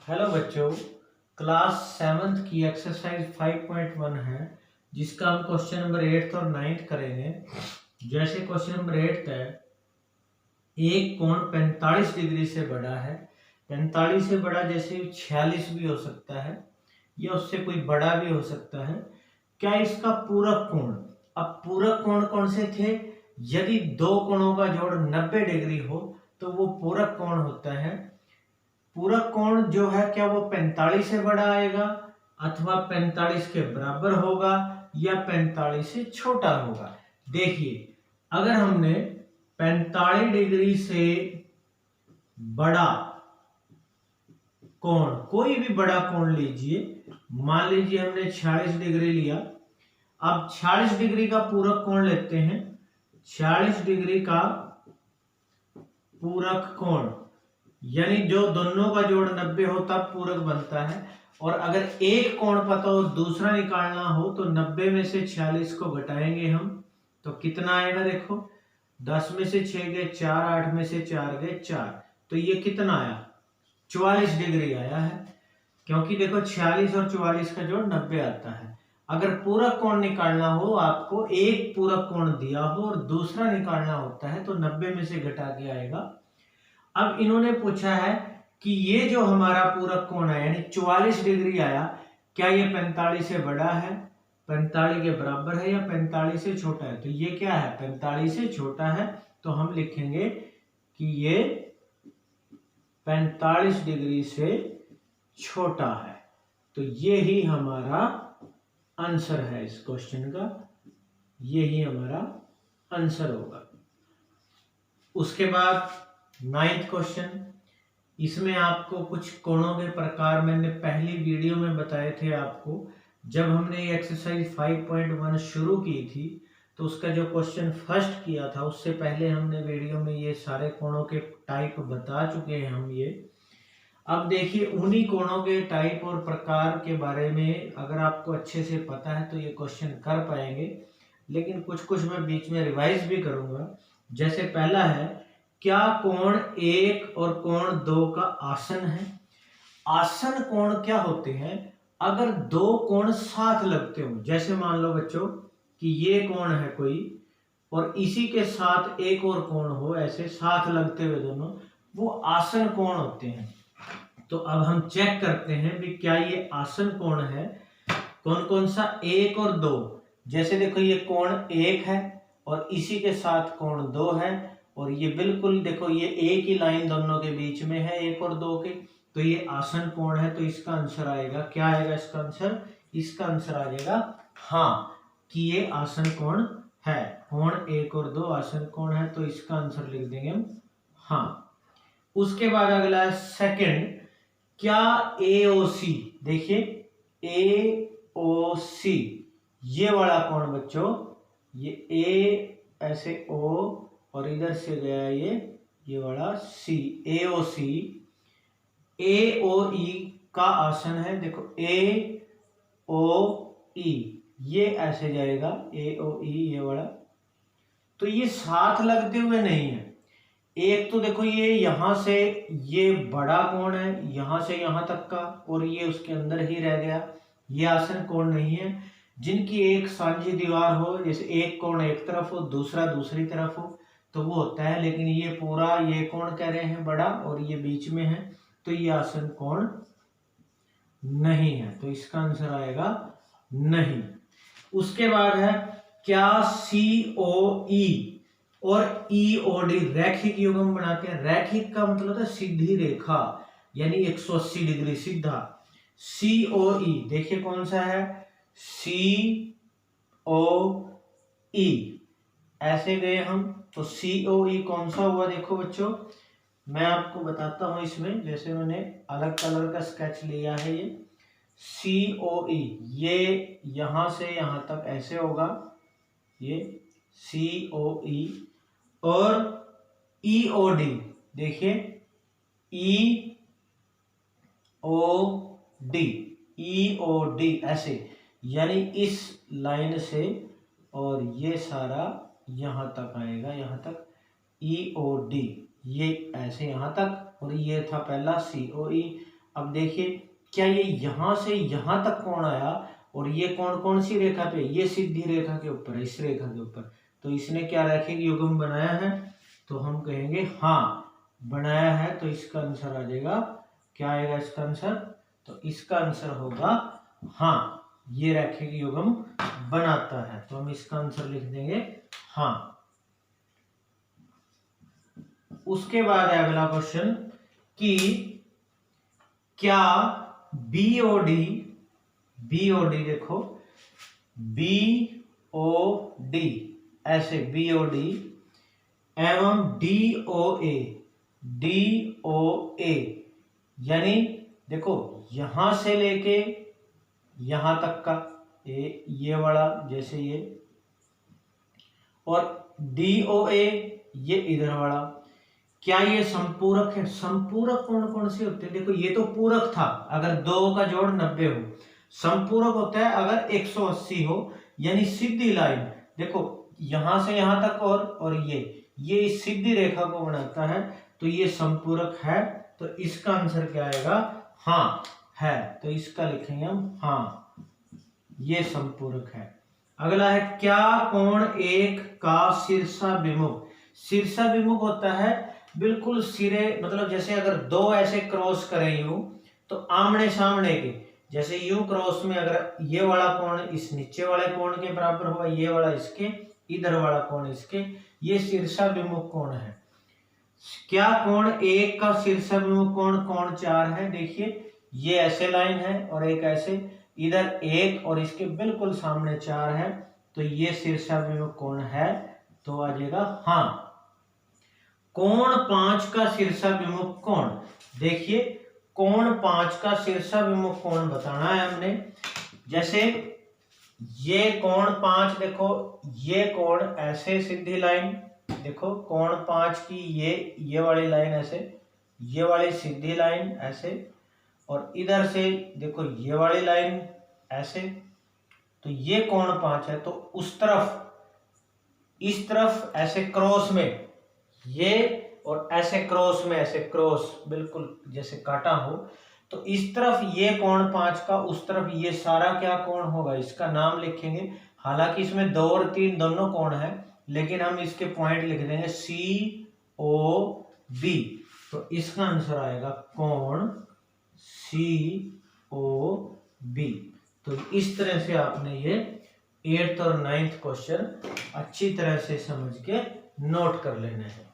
Hello बच्चों, class 7th की exercise 5.1 है जिसका हम क्वेश्चन नंबर 8 और 9 करेंगे। जैसे क्वेश्चन नंबर 8 है, एक कोण 45 डिग्री से बड़ा है। 45 से बड़ा जैसे 46 भी हो सकता है या उससे कोई बड़ा भी हो सकता है। क्या इसका पूरक कोण, अब पूरक कोण कौन से थे? यदि दो कोणों का जोड़ 90 डिग्री हो तो वो पूरक कोण होता है। पूरक कोण जो है क्या वो 45 से बड़ा आएगा अथवा 45 के बराबर होगा या 45 से छोटा होगा। देखिए, अगर हमने 45 डिग्री से बड़ा कोण, कोई भी बड़ा कोण लीजिए, मान लीजिए हमने 46 डिग्री लिया। अब 46 डिग्री का पूरक कोण लेते हैं। 46 डिग्री का पूरक कोण यानी जो दोनों का जोड़ 90 हो तब पूरक बनता है। और अगर एक कोण पता हो दूसरा निकालना हो तो 90 में से 46 को घटाएंगे हम तो कितना आएगा? देखो, 10 में से 6 गए 4, 8 में से 4 गए 4, तो ये कितना आया? 44 डिग्री आया है। क्योंकि देखो 46 और 44 का जोड़ 90 आता है। अगर पूरक कोण निकालना हो, आपको एक पूरक कोण दिया हो और दूसरा निकालना होता है तो 90 में से घटा के आएगा। अब इन्होंने पूछा है कि ये जो हमारा पूरक कोण है यानी 44 डिग्री आया, क्या ये 45 से बड़ा है, 45 के बराबर है या 45 से छोटा है? तो ये क्या है? 45 से छोटा है। तो हम लिखेंगे कि ये 45 डिग्री से छोटा है। तो ये ही हमारा आंसर है इस क्वेश्चन का, यही हमारा आंसर होगा। उसके बाद 9th क्वेश्चन, इसमें आपको कुछ कोणों के प्रकार मैंने पहली वीडियो में बताए थे आपको। जब हमने ये एक्सरसाइज 5.1 शुरू की थी तो उसका जो क्वेश्चन फर्स्ट किया था उससे पहले हमने वीडियो में ये सारे कोणों के टाइप बता चुके हैं हम ये। अब देखिए, उन्हीं कोणों के टाइप और प्रकार के बारे में अगर आपको अच्छे से पता है तो ये क्वेश्चन कर पाएंगे, लेकिन कुछ कुछ मैं बीच में रिवाइज भी करूंगा। जैसे पहला है, क्या कोण 1 और कोण 2 का आसन है? आसन कोण क्या होते हैं? अगर दो कोण साथ लगते हो, जैसे मान लो बच्चों कि ये कोण है कोई और इसी के साथ एक और कोण हो, ऐसे साथ लगते हुए दोनों, वो आसन कोण होते हैं। तो अब हम चेक करते हैं भी क्या ये आसन कोण है। कौन कौन सा? 1 और 2। जैसे देखो, ये कोण 1 है और इसी के साथ कोण 2 है और ये बिल्कुल देखो ये एक ही लाइन दोनों के बीच में है 1 और 2 के, तो ये आसन कोण है। तो इसका आंसर आएगा, क्या आएगा इसका आंसर? इसका आंसर आ जाएगा हाँ, कि ये आसन कोण है। कोण 1 और 2 आसन कोण है, तो इसका आंसर लिख देंगे हम हाँ। उसके बाद अगला है सेकंड, क्या AOC, देखिए AOC ये वाला कोण बच्चों, ये A ऐसे O और इधर से गया ये वाला C, AOC AOE का आसन है। देखो AOE ये ऐसे जाएगा, AOE ये वाला। तो ये साथ लगते हुए नहीं है। एक तो देखो ये यहां से ये बड़ा कोण है यहां से यहां तक का और ये उसके अंदर ही रह गया, ये आसन कोण नहीं है। जिनकी एक सांझी दीवार हो, जैसे एक कोण एक तरफ हो दूसरा दूसरी तरफ हो, तो वो होता है। लेकिन ये पूरा ये कोण कह रहे हैं बड़ा और ये बीच में है, तो ये आसन कोण नहीं है। तो इसका आंसर आएगा नहीं। उसके बाद है, क्या COE और EOD रैखिक युग्म बनाते हैं? रैखिक का मतलब है सीधी रेखा, यानी 180 डिग्री सीधा। COE देखिए कौन सा है? COE ऐसे गए हम, तो COE कौन सा हुआ? देखो बच्चों, मैं आपको बताता हूं इसमें। जैसे मैंने अलग कलर का स्केच लिया है, ये COE ये यहां से यहां तक ऐसे होगा, ये COE। और EOD देखिए, EOD ऐसे, यानी इस लाइन से और ये सारा यहां तक आएगा, यहां तक EOD ये ऐसे यहां तक। और ये था पहला COE। अब देखिए क्या ये यहां से यहां तक कोण आया, और ये कोण कौन सी रेखा पे, ये सीधी रेखा के ऊपर है, इस रेखा के ऊपर। तो इसने क्या रैखिक युग्म बनाया है, तो हम कहेंगे हाँ बनाया है। तो इसका आंसर आ जाएगा, क्या आएगा इसका आंसर, तो इसका आंसर होगा हाँ, ये रैखिक युग्म बनाता है। तो हम इसका आंसर लिख देंगे हाँ। उसके बाद है अगला क्वेश्चन कि क्या बीओडी, बीओडी देखो बीओडी ऐसे बीओडी एवं डीओए, डीओए यानी देखो यहां से लेके यहां तक का ये वाला जैसे ये, और डीओए ये इधर वाला, क्या ये संपूरक है? संपूरक कौन कौन से होते हैं? देखो ये तो पूरक था अगर दो का जोड़ 90 हो, संपूरक होता है अगर 180 हो, यानी सीधी लाइन देखो यहां से यहां तक और ये इस सीधी रेखा को बनाता है, तो ये संपूरक है। तो इसका आंसर क्या आएगा, हाँ है। तो इसका लिखेंगे हम हाँ, ये संपूरक है। अगला है क्या कोण एक का शीर्षाभिमुख, शीर्षाभिमुख होता है बिल्कुल सिरे, मतलब जैसे अगर दो ऐसे क्रॉस करें यूं तो आमने सामने के, जैसे यूं क्रॉस में अगर ये वाला कोण इस नीचे वाले कोण के बराबर होगा, ये वाला इसके, इधर वाला कोण इसके, ये शीर्षाभिमुख कोण है। क्या कोण एक का शीर्षाभिमुख कोण कोण 4 है? देखिए ये ऐसे लाइन है और एक ऐसे, इधर एक और इसके बिल्कुल सामने 4 है, तो ये शीर्षाभिमुख कोण है। तो आ जाएगा हाँ। कोण 5 का शीर्षाभिमुख कोण, देखिए कोण 5 का शीर्षाभिमुख कोण बताना है हमने। जैसे ये कोण 5 देखो, ये कोण ऐसे सीधी लाइन देखो, कोण 5 की ये वाली लाइन ऐसे, ये वाली सीधी लाइन ऐसे, और इधर से देखो ये वाली लाइन ऐसे, तो ये कोण 5 है। तो उस तरफ इस तरफ ऐसे क्रॉस में ये, और ऐसे क्रॉस में ऐसे क्रॉस बिल्कुल जैसे काटा हो, तो इस तरफ ये कोण 5 का, उस तरफ ये सारा क्या कोण होगा, इसका नाम लिखेंगे। हालांकि इसमें 2 और 3 दोनों कोण है, लेकिन हम इसके पॉइंट लिख देंगे सी ओ बी। तो इसका आंसर आएगा कोण सी ओ बी। तो इस तरह से आपने ये 8th और 9th क्वेश्चन अच्छी तरह से समझ के नोट कर लेना है।